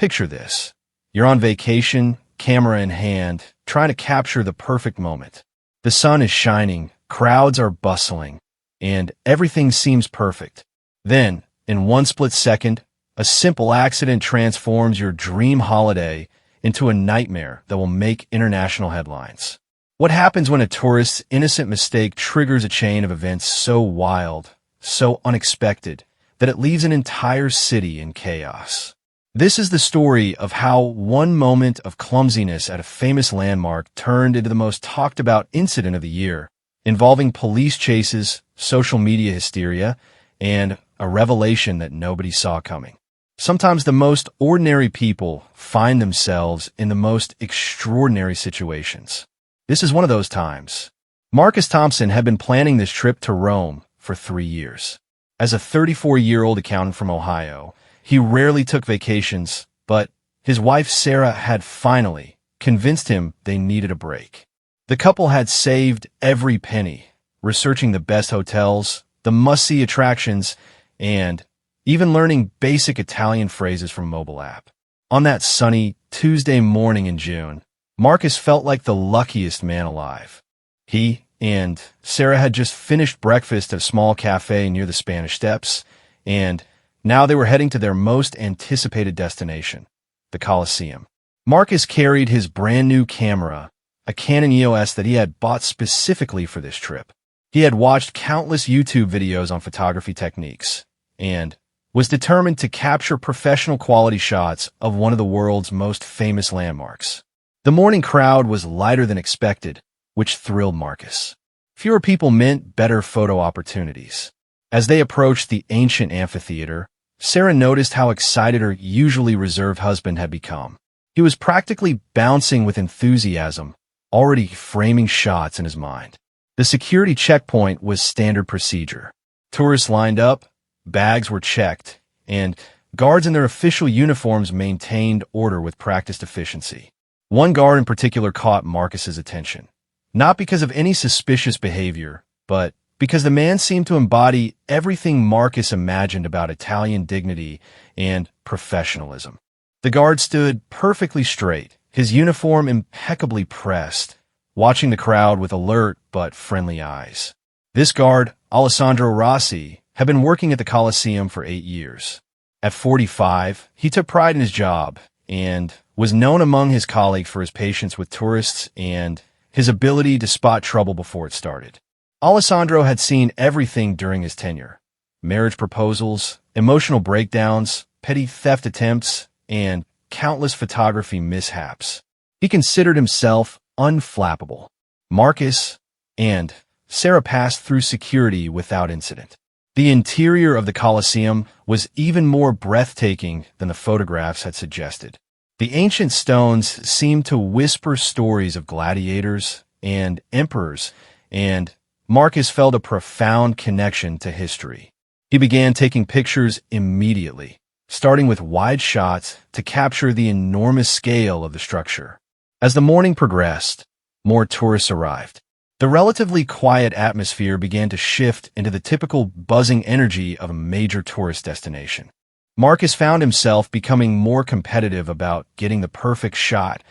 Picture this. You're on vacation, camera in hand, trying to capture the perfect moment. The sun is shining, crowds are bustling, and everything seems perfect. Then, in one split second, a simple accident transforms your dream holiday into a nightmare that will make international headlines. What happens when a tourist's innocent mistake triggers a chain of events so wild, so unexpected, that it leaves an entire city in chaos? This is the story of how one moment of clumsiness at a famous landmark turned into the most talked about incident of the year, involving police chases, social media hysteria, and a revelation that nobody saw coming. Sometimes the most ordinary people find themselves in the most extraordinary situations. This is one of those times. Marcus Thompson had been planning this trip to Rome for 3 years. As a 34-year-old accountant from Ohio, he rarely took vacations, but his wife Sarah had finally convinced him they needed a break. The couple had saved every penny, researching the best hotels, the must-see attractions, and even learning basic Italian phrases from mobile app. On that sunny Tuesday morning in June, Marcus felt like the luckiest man alive. He and Sarah had just finished breakfast at a small cafe near the Spanish Steps, and now they were heading to their most anticipated destination, the Colosseum. Marcus carried his brand new camera, a Canon EOS that he had bought specifically for this trip. He had watched countless YouTube videos on photography techniques and was determined to capture professional quality shots of one of the world's most famous landmarks. The morning crowd was lighter than expected, which thrilled Marcus. Fewer people meant better photo opportunities. As they approached the ancient amphitheater, Sarah noticed how excited her usually reserved husband had become. He was practically bouncing with enthusiasm, already framing shots in his mind. The security checkpoint was standard procedure. Tourists lined up, bags were checked, and guards in their official uniforms maintained order with practiced efficiency. One guard in particular caught Marcus's attention, not because of any suspicious behavior, but because the man seemed to embody everything Marcus imagined about Italian dignity and professionalism. The guard stood perfectly straight, his uniform impeccably pressed, watching the crowd with alert but friendly eyes. This guard, Alessandro Rossi, had been working at the Colosseum for 8 years. At 45, he took pride in his job and was known among his colleagues for his patience with tourists and his ability to spot trouble before it started. Alessandro had seen everything during his tenure: marriage proposals, emotional breakdowns, petty theft attempts, and countless photography mishaps. He considered himself unflappable. Marcus and Sarah passed through security without incident. The interior of the Colosseum was even more breathtaking than the photographs had suggested. The ancient stones seemed to whisper stories of gladiators and emperors, and Marcus felt a profound connection to history. He began taking pictures immediately, starting with wide shots to capture the enormous scale of the structure. As the morning progressed, more tourists arrived. The relatively quiet atmosphere began to shift into the typical buzzing energy of a major tourist destination. Marcus found himself becoming more competitive about getting the perfect shot,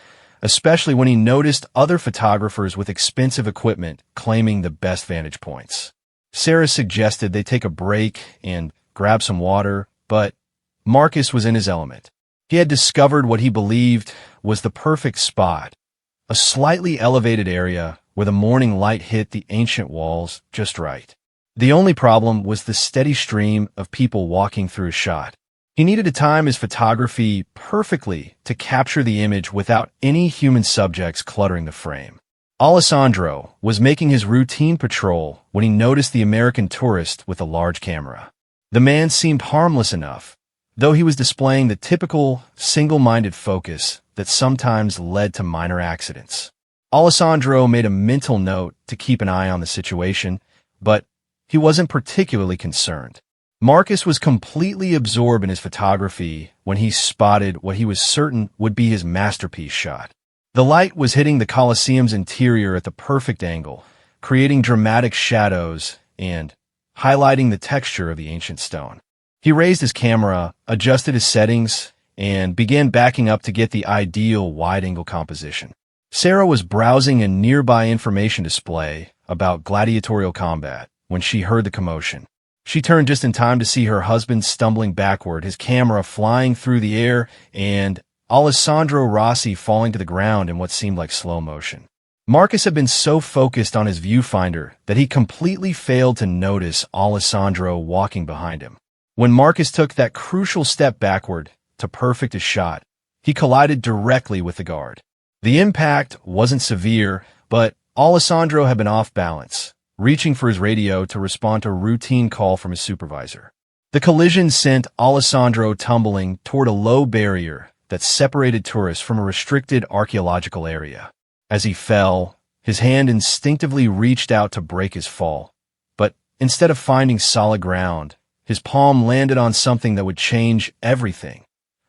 especially when he noticed other photographers with expensive equipment claiming the best vantage points. Sarah suggested they take a break and grab some water, but Marcus was in his element. He had discovered what he believed was the perfect spot, a slightly elevated area where the morning light hit the ancient walls just right. The only problem was the steady stream of people walking through his shot. He needed to time his photography perfectly to capture the image without any human subjects cluttering the frame. Alessandro was making his routine patrol when he noticed the American tourist with a large camera. The man seemed harmless enough, though he was displaying the typical single-minded focus that sometimes led to minor accidents. Alessandro made a mental note to keep an eye on the situation, but he wasn't particularly concerned. Marcus was completely absorbed in his photography when he spotted what he was certain would be his masterpiece shot. The light was hitting the Colosseum's interior at the perfect angle, creating dramatic shadows and highlighting the texture of the ancient stone. He raised his camera, adjusted his settings, and began backing up to get the ideal wide-angle composition. Sarah was browsing a nearby information display about gladiatorial combat when she heard the commotion. She turned just in time to see her husband stumbling backward, his camera flying through the air, and Alessandro Rossi falling to the ground in what seemed like slow motion. Marcus had been so focused on his viewfinder that he completely failed to notice Alessandro walking behind him. When Marcus took that crucial step backward to perfect a shot, he collided directly with the guard. The impact wasn't severe, but Alessandro had been off balance, reaching for his radio to respond to a routine call from his supervisor. The collision sent Alessandro tumbling toward a low barrier that separated tourists from a restricted archaeological area. As he fell, his hand instinctively reached out to break his fall, but instead of finding solid ground, his palm landed on something that would change everything.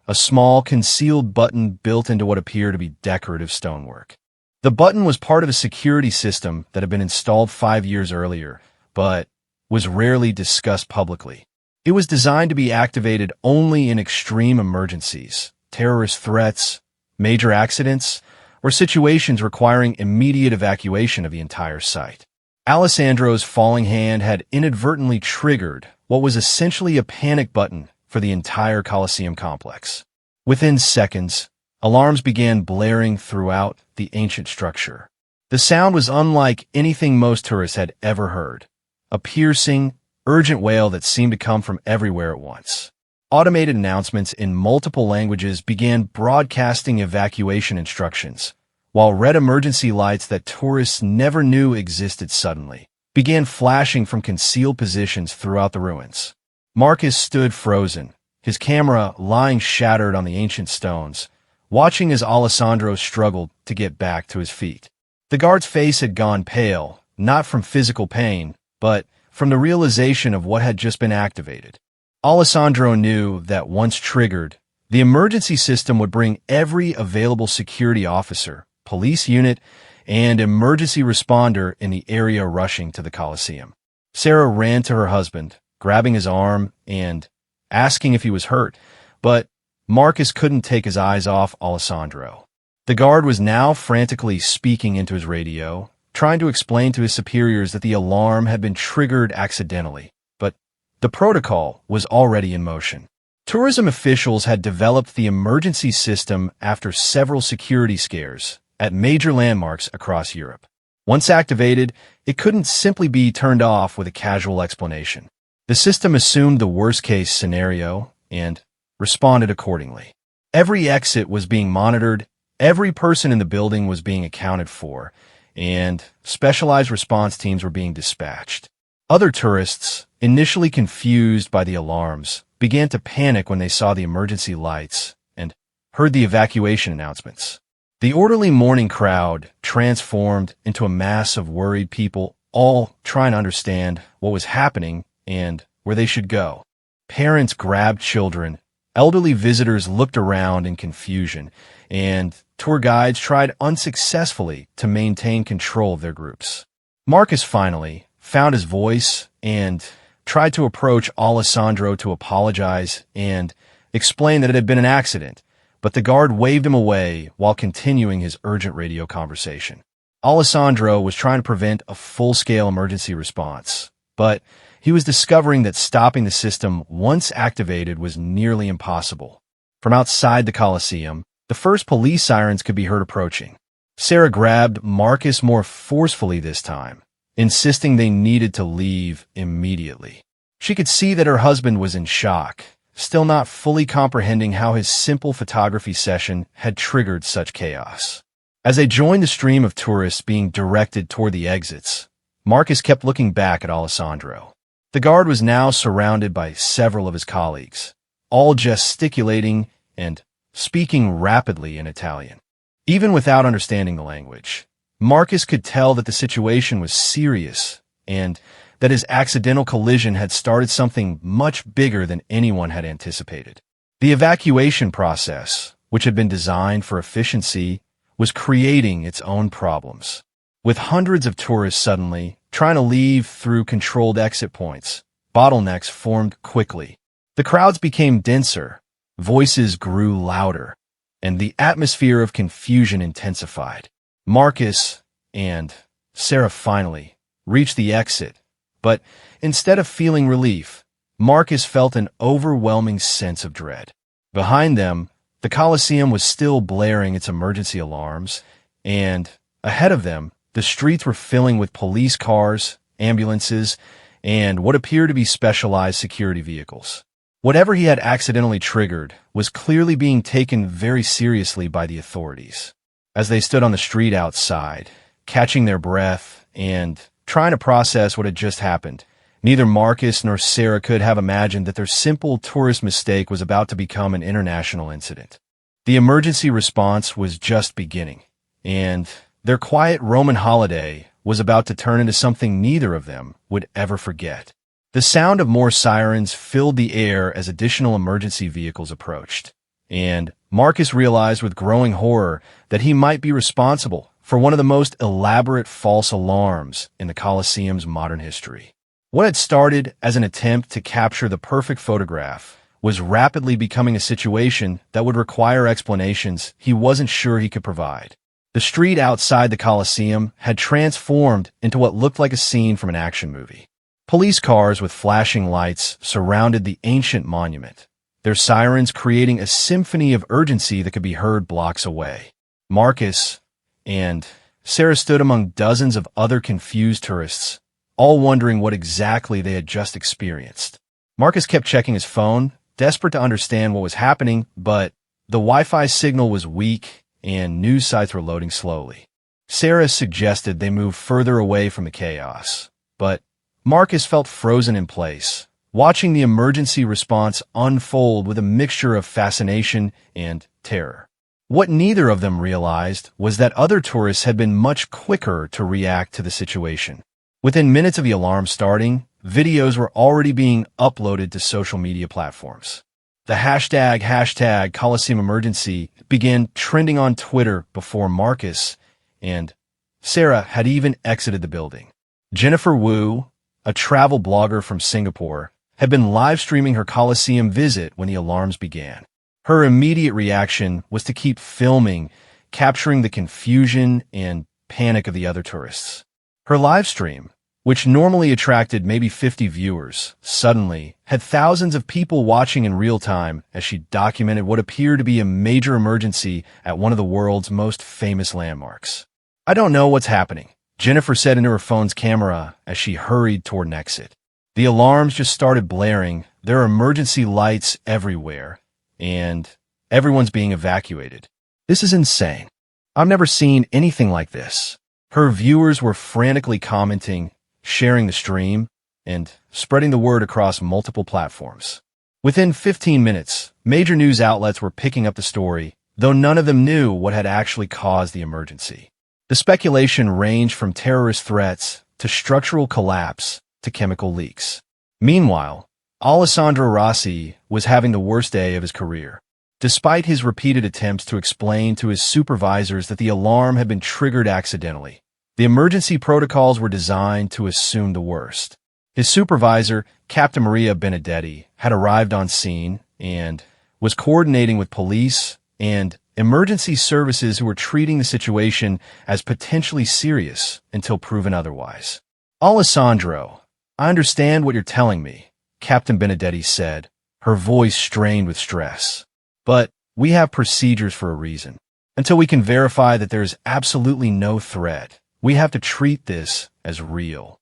A small, concealed button built into what appeared to be decorative stonework. The button was part of a security system that had been installed 5 years earlier, but was rarely discussed publicly. It was designed to be activated only in extreme emergencies, terrorist threats, major accidents, or situations requiring immediate evacuation of the entire site. Alessandro's falling hand had inadvertently triggered what was essentially a panic button for the entire Colosseum complex. Within seconds, alarms began blaring throughout the ancient structure. The sound was unlike anything most tourists had ever heard, a piercing, urgent wail that seemed to come from everywhere at once. Automated announcements in multiple languages began broadcasting evacuation instructions, while red emergency lights that tourists never knew existed suddenly began flashing from concealed positions throughout the ruins. Marcus stood frozen, his camera lying shattered on the ancient stones, watching as Alessandro struggled to get back to his feet. The guard's face had gone pale, not from physical pain, but from the realization of what had just been activated. Alessandro knew that once triggered, the emergency system would bring every available security officer, police unit, and emergency responder in the area rushing to the Colosseum. Sarah ran to her husband, grabbing his arm and asking if he was hurt, but Marcus couldn't take his eyes off Alessandro. The guard was now frantically speaking into his radio, trying to explain to his superiors that the alarm had been triggered accidentally, but the protocol was already in motion. Tourism officials had developed the emergency system after several security scares at major landmarks across Europe. Once activated, it couldn't simply be turned off with a casual explanation. The system assumed the worst-case scenario and responded accordingly. Every exit was being monitored, every person in the building was being accounted for, and specialized response teams were being dispatched. Other tourists, initially confused by the alarms, began to panic when they saw the emergency lights and heard the evacuation announcements. The orderly morning crowd transformed into a mass of worried people, all trying to understand what was happening and where they should go. Parents grabbed children, elderly visitors looked around in confusion, and tour guides tried unsuccessfully to maintain control of their groups. Marcus finally found his voice and tried to approach Alessandro to apologize and explain that it had been an accident, but the guard waved him away while continuing his urgent radio conversation. Alessandro was trying to prevent a full-scale emergency response, but he was discovering that stopping the system once activated was nearly impossible. From outside the Colosseum, the first police sirens could be heard approaching. Sarah grabbed Marcus more forcefully this time, insisting they needed to leave immediately. She could see that her husband was in shock, still not fully comprehending how his simple photography session had triggered such chaos. As they joined the stream of tourists being directed toward the exits, Marcus kept looking back at Alessandro. The guard was now surrounded by several of his colleagues, all gesticulating and speaking rapidly in Italian. Even without understanding the language, Marcus could tell that the situation was serious and that his accidental collision had started something much bigger than anyone had anticipated. The evacuation process, which had been designed for efficiency, was creating its own problems. With hundreds of tourists suddenly trying to leave through controlled exit points, bottlenecks formed quickly. The crowds became denser, Voices grew louder, and the atmosphere of confusion intensified. Marcus and Sarah finally reached the exit, but instead of feeling relief, Marcus felt an overwhelming sense of dread. Behind them, the Colosseum was still blaring its emergency alarms, and ahead of them, the streets were filling with police cars, ambulances, and what appeared to be specialized security vehicles. Whatever he had accidentally triggered was clearly being taken very seriously by the authorities. As they stood on the street outside, catching their breath and trying to process what had just happened, neither Marcus nor Sarah could have imagined that their simple tourist mistake was about to become an international incident. The emergency response was just beginning, and their quiet Roman holiday was about to turn into something neither of them would ever forget. The sound of more sirens filled the air as additional emergency vehicles approached, and Marcus realized with growing horror that he might be responsible for one of the most elaborate false alarms in the Colosseum's modern history. What had started as an attempt to capture the perfect photograph was rapidly becoming a situation that would require explanations he wasn't sure he could provide. The street outside the Colosseum had transformed into what looked like a scene from an action movie. Police cars with flashing lights surrounded the ancient monument, their sirens creating a symphony of urgency that could be heard blocks away. Marcus and Sarah stood among dozens of other confused tourists, all wondering what exactly they had just experienced. Marcus kept checking his phone, desperate to understand what was happening, but the Wi-Fi signal was weak and news sites were loading slowly. Sarah suggested they move further away from the chaos, but Marcus felt frozen in place, watching the emergency response unfold with a mixture of fascination and terror. What neither of them realized was that other tourists had been much quicker to react to the situation. Within minutes of the alarm starting, videos were already being uploaded to social media platforms. The hashtag Colosseum Emergency began trending on Twitter before Marcus and Sarah had even exited the building. Jennifer Wu, a travel blogger from Singapore, had been live streaming her Colosseum visit when the alarms began. Her immediate reaction was to keep filming, capturing the confusion and panic of the other tourists. Her live stream, which normally attracted maybe 50 viewers, suddenly had thousands of people watching in real time as she documented what appeared to be a major emergency at one of the world's most famous landmarks. "I don't know what's happening," Jennifer said into her phone's camera as she hurried toward an exit. "The alarms just started blaring, there are emergency lights everywhere, and everyone's being evacuated. This is insane. I've never seen anything like this." Her viewers were frantically commenting, sharing the stream, and spreading the word across multiple platforms. Within 15 minutes, major news outlets were picking up the story, though none of them knew what had actually caused the emergency. The speculation ranged from terrorist threats to structural collapse to chemical leaks. Meanwhile, Alessandro Rossi was having the worst day of his career. Despite his repeated attempts to explain to his supervisors that the alarm had been triggered accidentally, the emergency protocols were designed to assume the worst. His supervisor, Captain Maria Benedetti, had arrived on scene and was coordinating with police and emergency services who were treating the situation as potentially serious until proven otherwise. "Alessandro, I understand what you're telling me," Captain Benedetti said, her voice strained with stress. "But we have procedures for a reason. Until we can verify that there is absolutely no threat, we have to treat this as real."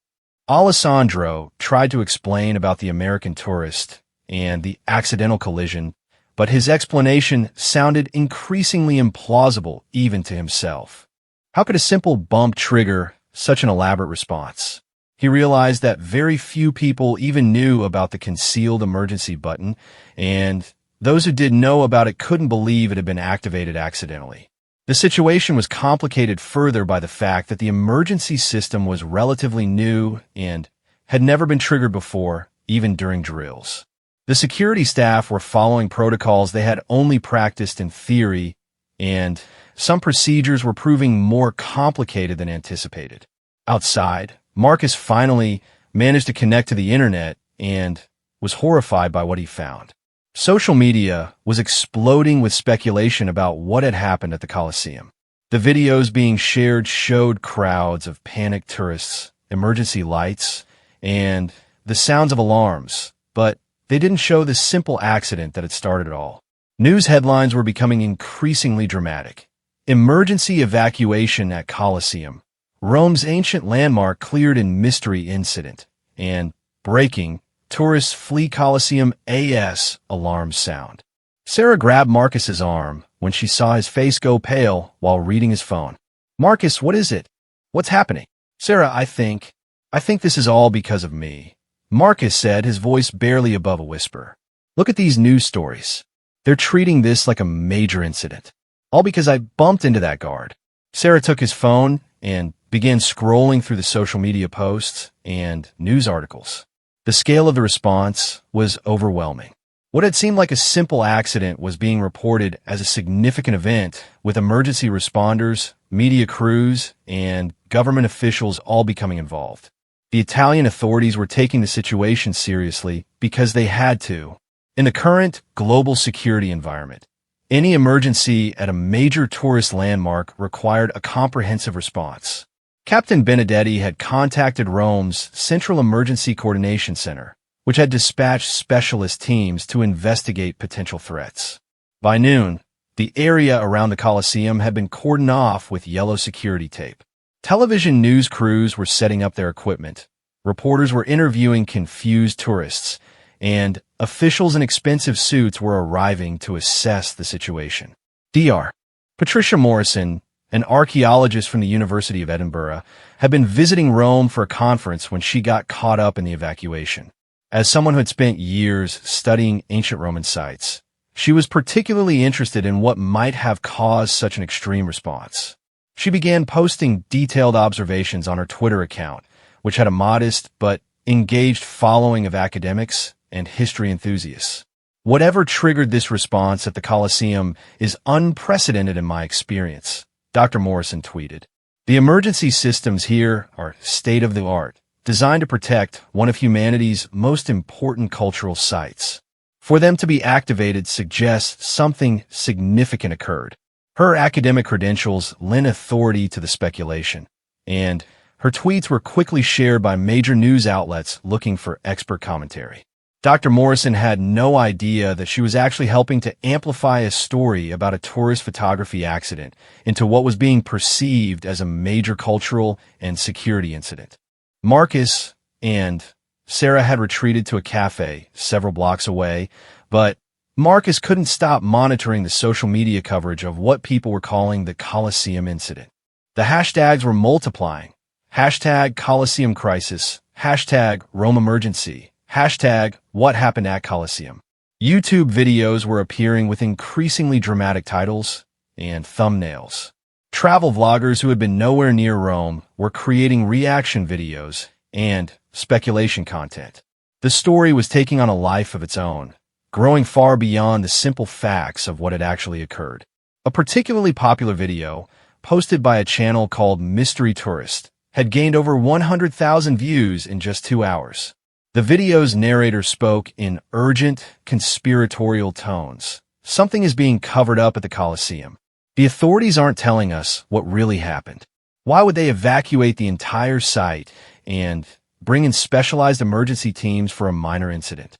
Alessandro tried to explain about the American tourist and the accidental collision, but his explanation sounded increasingly implausible even to himself. How could a simple bump trigger such an elaborate response? He realized that very few people even knew about the concealed emergency button, and those who did know about it couldn't believe it had been activated accidentally. The situation was complicated further by the fact that the emergency system was relatively new and had never been triggered before, even during drills. The security staff were following protocols they had only practiced in theory, and some procedures were proving more complicated than anticipated. Outside, Marcus finally managed to connect to the internet and was horrified by what he found. Social media was exploding with speculation about what had happened at the Colosseum. The videos being shared showed crowds of panicked tourists, emergency lights, and the sounds of alarms, but they didn't show the simple accident that had started it all. News headlines were becoming increasingly dramatic. Emergency evacuation at Colosseum. Rome's ancient landmark cleared in mystery incident. And breaking, tourists flee Colosseum AS alarms sound. Sarah grabbed Marcus's arm when she saw his face go pale while reading his phone. Marcus, what is it? What's happening? Sarah, I think this is all because of me. Marcus said, his voice barely above a whisper. Look at these news stories. They're treating this like a major incident. All because I bumped into that guard. Sarah took his phone and began scrolling through the social media posts and news articles. The scale of the response was overwhelming. What had seemed like a simple accident was being reported as a significant event, with emergency responders, media crews, and government officials all becoming involved. The Italian authorities were taking the situation seriously because they had to. In the current global security environment, any emergency at a major tourist landmark required a comprehensive response. Captain Benedetti had contacted Rome's Central Emergency Coordination Center, which had dispatched specialist teams to investigate potential threats. By noon, the area around the Colosseum had been cordoned off with yellow security tape. Television news crews were setting up their equipment. Reporters were interviewing confused tourists, and officials in expensive suits were arriving to assess the situation. Dr. Patricia Morrison, an archaeologist from the University of Edinburgh, had been visiting Rome for a conference when she got caught up in the evacuation. As someone who had spent years studying ancient Roman sites, she was particularly interested in what might have caused such an extreme response. She began posting detailed observations on her Twitter account, which had a modest but engaged following of academics and history enthusiasts. Whatever triggered this response at the Colosseum is unprecedented in my experience, Dr. Morrison tweeted. The emergency systems here are state-of-the-art, designed to protect one of humanity's most important cultural sites. For them to be activated suggests something significant occurred. Her academic credentials lent authority to the speculation, and her tweets were quickly shared by major news outlets looking for expert commentary. Dr. Morrison had no idea that she was actually helping to amplify a story about a tourist photography accident into what was being perceived as a major cultural and security incident. Marcus and Sarah had retreated to a cafe several blocks away, but Marcus couldn't stop monitoring the social media coverage of what people were calling the Colosseum incident. The hashtags were multiplying. Hashtag Colosseum Crisis, hashtag Rome Emergency, hashtag What Happened at Colosseum. YouTube videos were appearing with increasingly dramatic titles and thumbnails. Travel vloggers who had been nowhere near Rome were creating reaction videos and speculation content. The story was taking on a life of its own, growing far beyond the simple facts of what had actually occurred. A particularly popular video, posted by a channel called Mystery Tourist, had gained over 100,000 views in just 2 hours. The video's narrator spoke in urgent, conspiratorial tones. Something is being covered up at the Colosseum. The authorities aren't telling us what really happened. Why would they evacuate the entire site and bring in specialized emergency teams for a minor incident?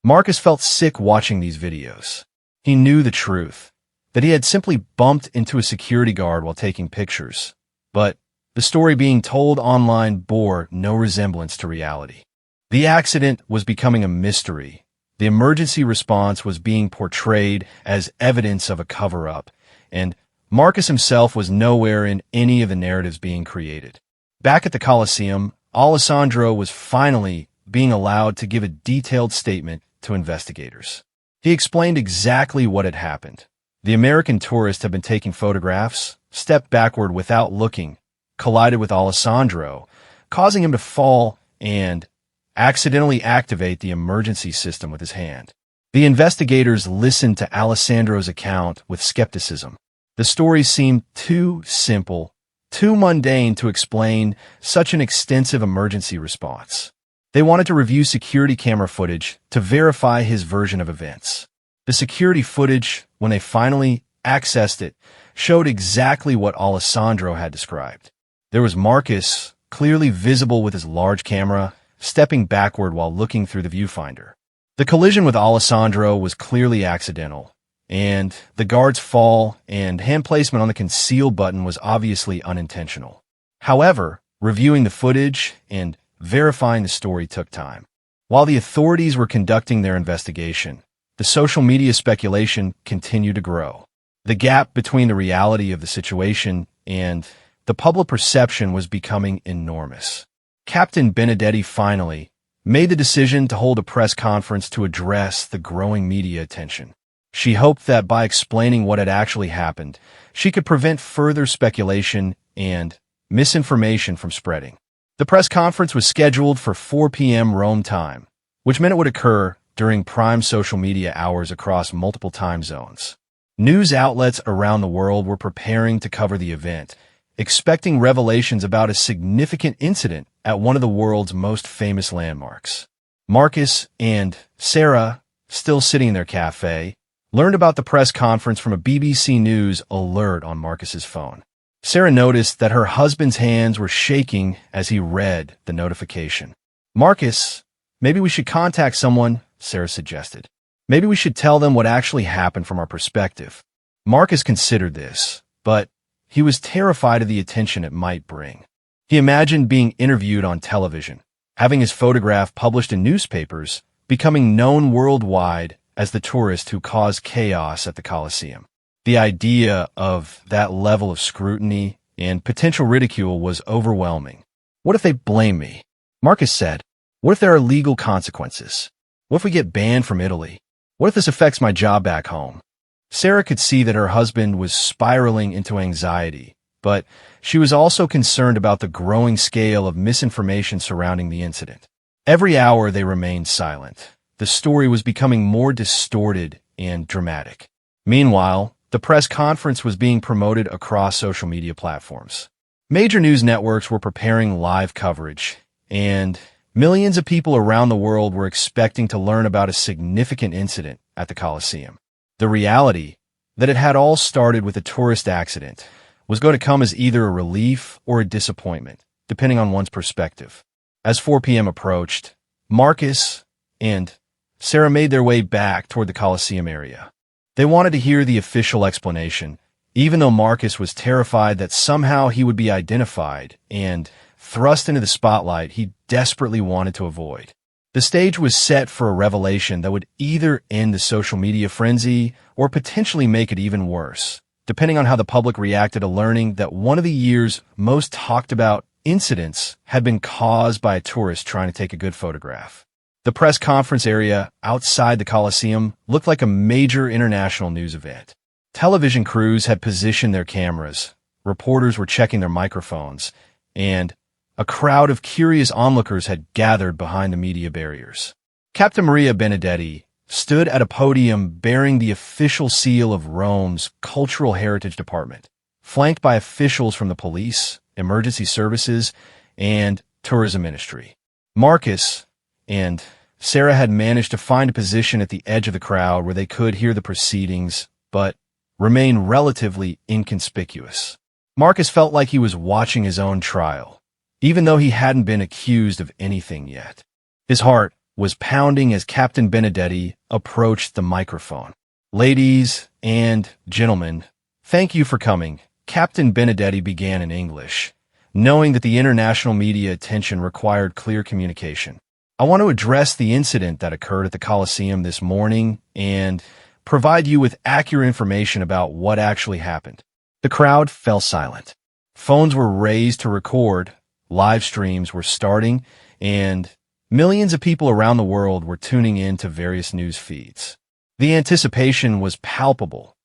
Marcus felt sick watching these videos. He knew the truth, that he had simply bumped into a security guard while taking pictures. But the story being told online bore no resemblance to reality. The accident was becoming a mystery. The emergency response was being portrayed as evidence of a cover-up, and Marcus himself was nowhere in any of the narratives being created. Back at the Colosseum, Alessandro was finally being allowed to give a detailed statement to investigators. He explained exactly what had happened. The American tourist had been taking photographs, stepped backward without looking, collided with Alessandro, causing him to fall and accidentally activate the emergency system with his hand. The investigators listened to Alessandro's account with skepticism. The story seemed too simple, too mundane to explain such an extensive emergency response. They wanted to review security camera footage to verify his version of events. The security footage, when they finally accessed it, showed exactly what Alessandro had described. There was Marcus, clearly visible with his large camera, stepping backward while looking through the viewfinder. The collision with Alessandro was clearly accidental, and the guard's fall and hand placement on the conceal button was obviously unintentional. However, reviewing the footage and verifying the story took time. While the authorities were conducting their investigation, the social media speculation continued to grow. The gap between the reality of the situation and the public perception was becoming enormous. Captain Benedetti finally made the decision to hold a press conference to address the growing media attention. She hoped that by explaining what had actually happened, she could prevent further speculation and misinformation from spreading. The press conference was scheduled for 4 p.m. Rome time, which meant it would occur during prime social media hours across multiple time zones. News outlets around the world were preparing to cover the event, expecting revelations about a significant incident at one of the world's most famous landmarks. Marcus and Sarah, still sitting in their cafe, learned about the press conference from a BBC News alert on Marcus's phone. Sarah noticed that her husband's hands were shaking as he read the notification. "Marcus, maybe we should contact someone," Sarah suggested. "Maybe we should tell them what actually happened from our perspective." Marcus considered this, but he was terrified of the attention it might bring. He imagined being interviewed on television, having his photograph published in newspapers, becoming known worldwide as the tourist who caused chaos at the Colosseum. The idea of that level of scrutiny and potential ridicule was overwhelming. "What if they blame me?" Marcus said. "What if there are legal consequences? What if we get banned from Italy? What if this affects my job back home?" Sarah could see that her husband was spiraling into anxiety, but she was also concerned about the growing scale of misinformation surrounding the incident. Every hour they remained silent. The story was becoming more distorted and dramatic. Meanwhile, the press conference was being promoted across social media platforms. Major news networks were preparing live coverage, and millions of people around the world were expecting to learn about a significant incident at the Colosseum. The reality that it had all started with a tourist accident was going to come as either a relief or a disappointment, depending on one's perspective. As 4 p.m. approached, Marcus and Sarah made their way back toward the Colosseum area. They wanted to hear the official explanation, even though Marcus was terrified that somehow he would be identified and thrust into the spotlight he desperately wanted to avoid. The stage was set for a revelation that would either end the social media frenzy or potentially make it even worse, depending on how the public reacted to learning that one of the year's most talked about incidents had been caused by a tourist trying to take a good photograph. The press conference area outside the Colosseum looked like a major international news event. Television crews had positioned their cameras, reporters were checking their microphones, and a crowd of curious onlookers had gathered behind the media barriers. Captain Maria Benedetti stood at a podium bearing the official seal of Rome's Cultural Heritage Department, flanked by officials from the police, emergency services, and tourism ministry. Marcus and Sarah had managed to find a position at the edge of the crowd where they could hear the proceedings, but remain relatively inconspicuous. Marcus felt like he was watching his own trial, even though he hadn't been accused of anything yet. His heart was pounding as Captain Benedetti approached the microphone. "Ladies and gentlemen, thank you for coming," Captain Benedetti began in English, knowing that the international media attention required clear communication. "I want to address the incident that occurred at the Colosseum this morning and provide you with accurate information about what actually happened." The crowd fell silent. Phones were raised to record, live streams were starting, and millions of people around the world were tuning in to various news feeds. The anticipation was palpable.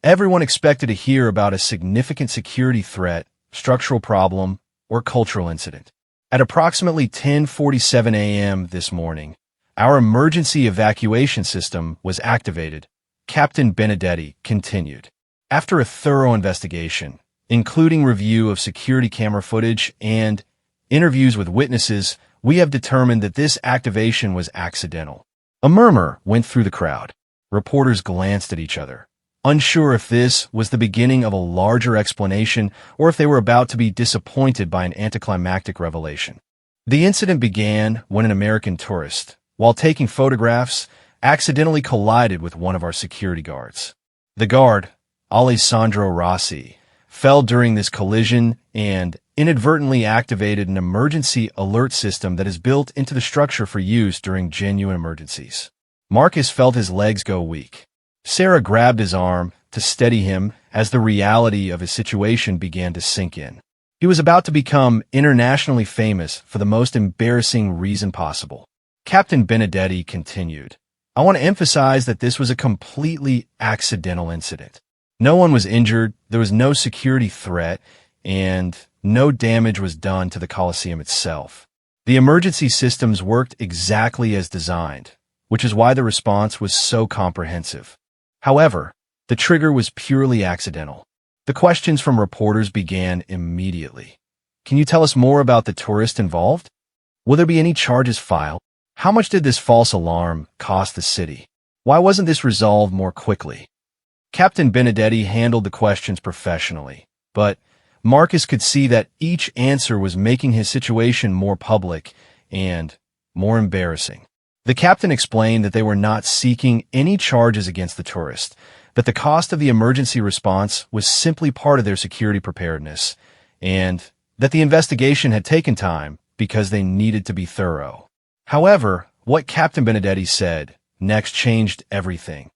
Everyone expected to hear about a significant security threat, structural problem, or cultural incident. At approximately 10:47 a.m. this morning, our emergency evacuation system was activated, Captain Benedetti continued. After a thorough investigation, including review of security camera footage and interviews with witnesses, We have determined that this activation was accidental. A murmur went through the crowd. Reporters glanced at each other, unsure if this was the beginning of a larger explanation or if they were about to be disappointed by an anticlimactic revelation. The incident began when an American tourist, while taking photographs, accidentally collided with one of our security guards. The guard, Alessandro Rossi, fell during this collision and inadvertently activated an emergency alert system that is built into the structure for use during genuine emergencies. Marcus felt his legs go weak. Sarah grabbed his arm to steady him as the reality of his situation began to sink in. He was about to become internationally famous for the most embarrassing reason possible. Captain Benedetti continued, "I want to emphasize that this was a completely accidental incident. No one was injured, there was no security threat, and no damage was done to the Colosseum itself. The emergency systems worked exactly as designed, which is why the response was so comprehensive. However, the trigger was purely accidental." The questions from reporters began immediately. Can you tell us more about the tourist involved? Will there be any charges filed? How much did this false alarm cost the city? Why wasn't this resolved more quickly? Captain Benedetti handled the questions professionally, but Marcus could see that each answer was making his situation more public and more embarrassing. The captain explained that they were not seeking any charges against the tourist, that the cost of the emergency response was simply part of their security preparedness, and that the investigation had taken time because they needed to be thorough. However, what Captain Benedetti said next changed everything.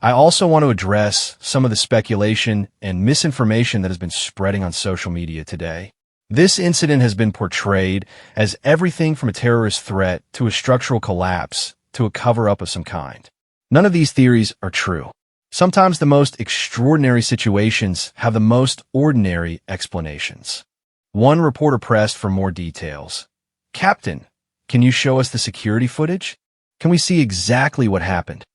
I also want to address some of the speculation and misinformation that has been spreading on social media today. This incident has been portrayed as everything from a terrorist threat to a structural collapse to a cover-up of some kind. None of these theories are true. Sometimes the most extraordinary situations have the most ordinary explanations. One reporter pressed for more details. "Captain, can you show us the security footage? Can we see exactly what happened?"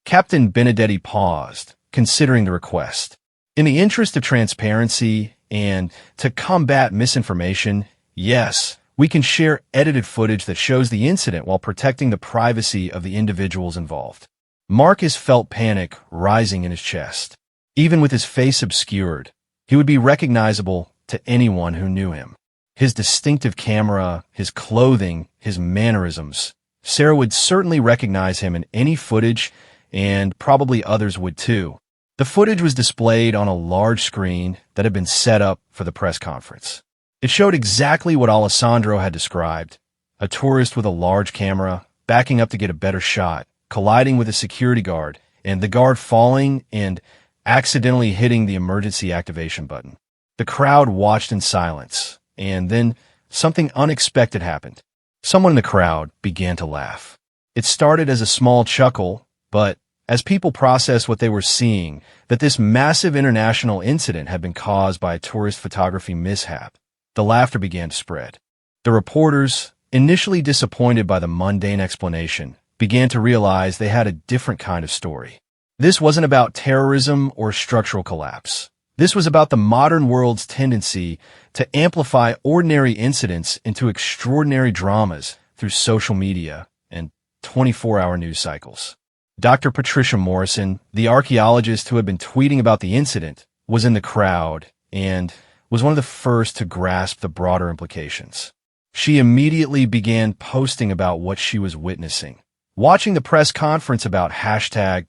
Captain Benedetti paused, considering the request. In the interest of transparency and to combat misinformation, yes, we can share edited footage that shows the incident while protecting the privacy of the individuals involved. Marcus felt panic rising in his chest. Even with his face obscured, he would be recognizable to anyone who knew him. His distinctive camera, his clothing, his mannerisms. Sarah would certainly recognize him in any footage, and probably others would too. The footage was displayed on a large screen that had been set up for the press conference. It showed exactly what Alessandro had described: a tourist with a large camera, backing up to get a better shot, colliding with a security guard, and the guard falling and accidentally hitting the emergency activation button. The crowd watched in silence, and then something unexpected happened. Someone in the crowd began to laugh. It started as a small chuckle, but as people processed what they were seeing, that this massive international incident had been caused by a tourist photography mishap, the laughter began to spread. The reporters, initially disappointed by the mundane explanation, began to realize they had a different kind of story. This wasn't about terrorism or structural collapse. This was about the modern world's tendency to amplify ordinary incidents into extraordinary dramas through social media and 24-hour news cycles. Dr. Patricia Morrison, the archaeologist who had been tweeting about the incident, was in the crowd and was one of the first to grasp the broader implications. She immediately began posting about what she was witnessing. Watching the press conference about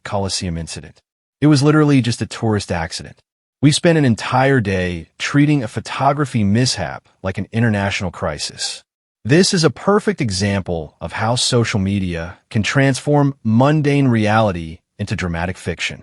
#Colosseum incident. It was literally just a tourist accident. We spent an entire day treating a photography mishap like an international crisis. This is a perfect example of how social media can transform mundane reality into dramatic fiction.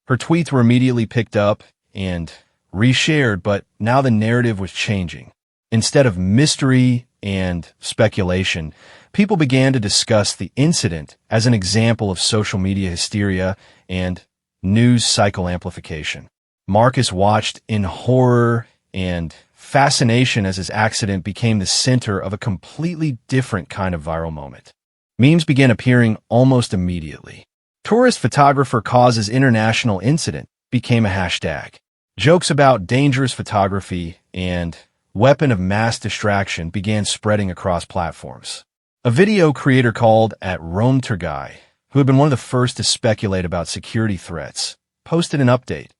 Her tweets were immediately picked up and reshared, but now the narrative was changing. Instead of mystery and speculation, people began to discuss the incident as an example of social media hysteria and news cycle amplification. Marcus watched in horror and fascination as his accident became the center of a completely different kind of viral moment. Memes began appearing almost immediately. Tourist photographer causes international incident became a hashtag. Jokes about dangerous photography and weapon of mass distraction began spreading across platforms. A video creator called @RomeTurGuy, who had been one of the first to speculate about security threats, posted an update.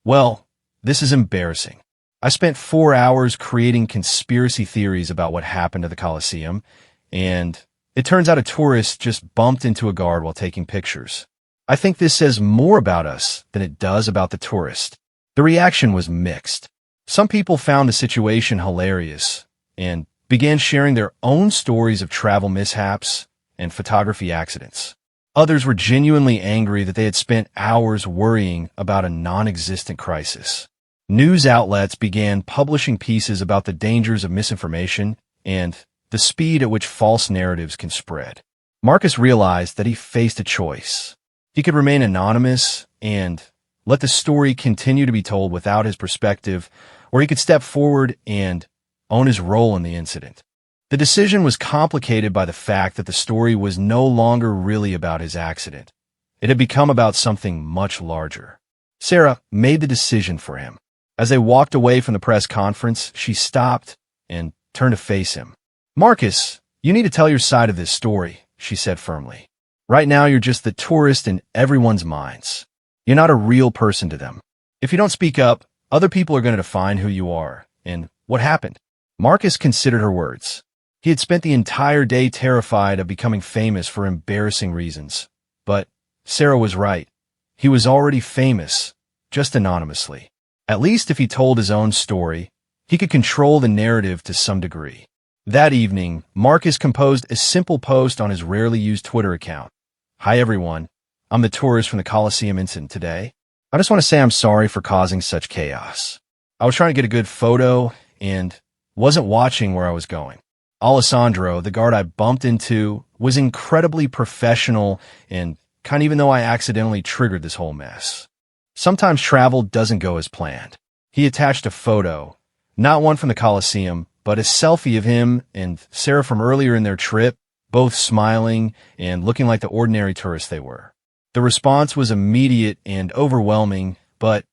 Well, this is embarrassing. I spent 4 hours creating conspiracy theories about what happened to the Colosseum, and it turns out a tourist just bumped into a guard while taking pictures. I think this says more about us than it does about the tourist. The reaction was mixed. Some people found the situation hilarious and began sharing their own stories of travel mishaps and photography accidents. Others were genuinely angry that they had spent hours worrying about a non-existent crisis. News outlets began publishing pieces about the dangers of misinformation and the speed at which false narratives can spread. Marcus realized that he faced a choice. He could remain anonymous and let the story continue to be told without his perspective, or he could step forward and own his role in the incident. The decision was complicated by the fact that the story was no longer really about his accident. It had become about something much larger. Sarah made the decision for him. As they walked away from the press conference, she stopped and turned to face him. "Marcus, you need to tell your side of this story," she said firmly. "Right now, you're just the tourist in everyone's minds. You're not a real person to them. If you don't speak up, other people are going to define who you are and what happened." Marcus considered her words. He had spent the entire day terrified of becoming famous for embarrassing reasons. But Sarah was right. He was already famous, just anonymously. At least if he told his own story, he could control the narrative to some degree. That evening, Marcus composed a simple post on his rarely used Twitter account. "Hi everyone, I'm the tourist from the Colosseum incident today. I just want to say I'm sorry for causing such chaos. I was trying to get a good photo and wasn't watching where I was going. Alessandro, the guard I bumped into, was incredibly professional and kind even though I accidentally triggered this whole mess. Sometimes travel doesn't go as planned." He attached a photo, not one from the Colosseum, but a selfie of him and Sarah from earlier in their trip, both smiling and looking like the ordinary tourists they were. The response was immediate and overwhelming, but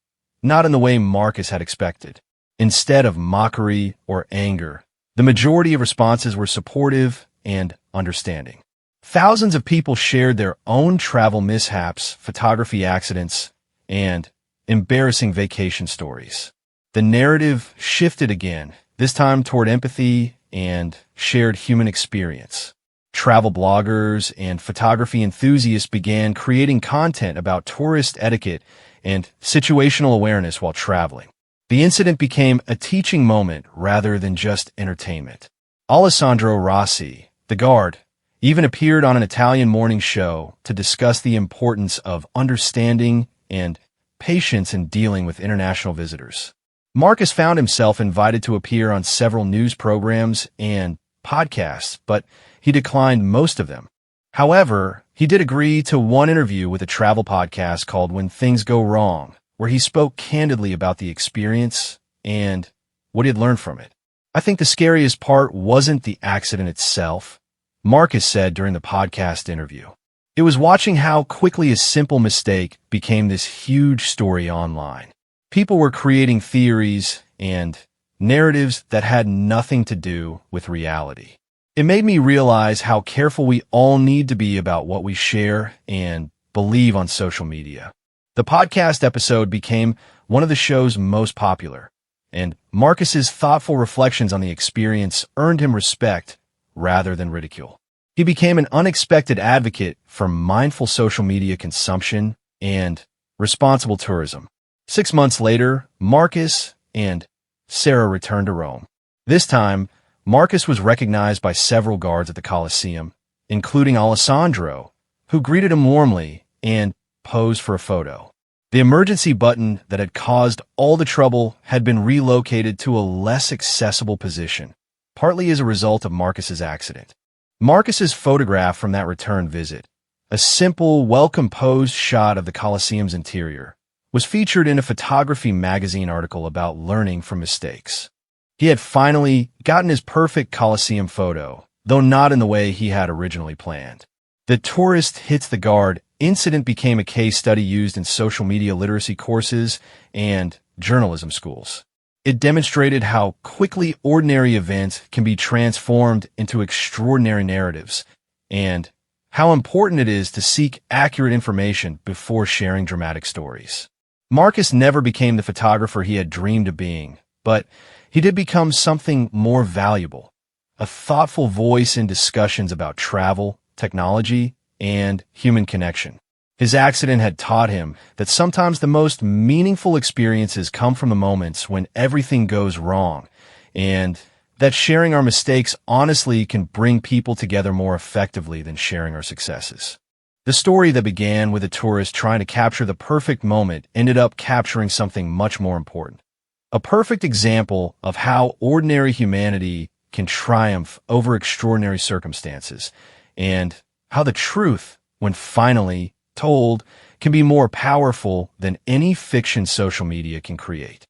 not in the way Marcus had expected. Instead of mockery or anger, the majority of responses were supportive and understanding. Thousands of people shared their own travel mishaps, photography accidents, and embarrassing vacation stories. The narrative shifted again, this time toward empathy and shared human experience. Travel bloggers and photography enthusiasts began creating content about tourist etiquette and situational awareness while traveling. The incident became a teaching moment rather than just entertainment. Alessandro Rossi, the guard, even appeared on an Italian morning show to discuss the importance of understanding and patience in dealing with international visitors. Marcus found himself invited to appear on several news programs and podcasts, but he declined most of them. However, he did agree to one interview with a travel podcast called When Things Go Wrong, where he spoke candidly about the experience and what he had learned from it. "I think the scariest part wasn't the accident itself," Marcus said during the podcast interview. "It was watching how quickly a simple mistake became this huge story online. People were creating theories and narratives that had nothing to do with reality. It made me realize how careful we all need to be about what we share and believe on social media." The podcast episode became one of the show's most popular, and Marcus's thoughtful reflections on the experience earned him respect rather than ridicule. He became an unexpected advocate for mindful social media consumption and responsible tourism. 6 months later, Marcus and Sarah returned to Rome. This time, Marcus was recognized by several guards at the Colosseum, including Alessandro, who greeted him warmly and posed for a photo. The emergency button that had caused all the trouble had been relocated to a less accessible position, partly as a result of Marcus's accident. Marcus's photograph from that return visit, a simple, well-composed shot of the Colosseum's interior, was featured in a photography magazine article about learning from mistakes. He had finally gotten his perfect Colosseum photo, though not in the way he had originally planned. The tourist hits the guard incident became a case study used in social media literacy courses and journalism schools. It demonstrated how quickly ordinary events can be transformed into extraordinary narratives, and how important it is to seek accurate information before sharing dramatic stories. Marcus never became the photographer he had dreamed of being, but he did become something more valuable, a thoughtful voice in discussions about travel, technology, and human connection. His accident had taught him that sometimes the most meaningful experiences come from the moments when everything goes wrong, and that sharing our mistakes honestly can bring people together more effectively than sharing our successes. The story that began with a tourist trying to capture the perfect moment ended up capturing something much more important. A perfect example of how ordinary humanity can triumph over extraordinary circumstances, and how the truth, when finally told, can be more powerful than any fiction social media can create.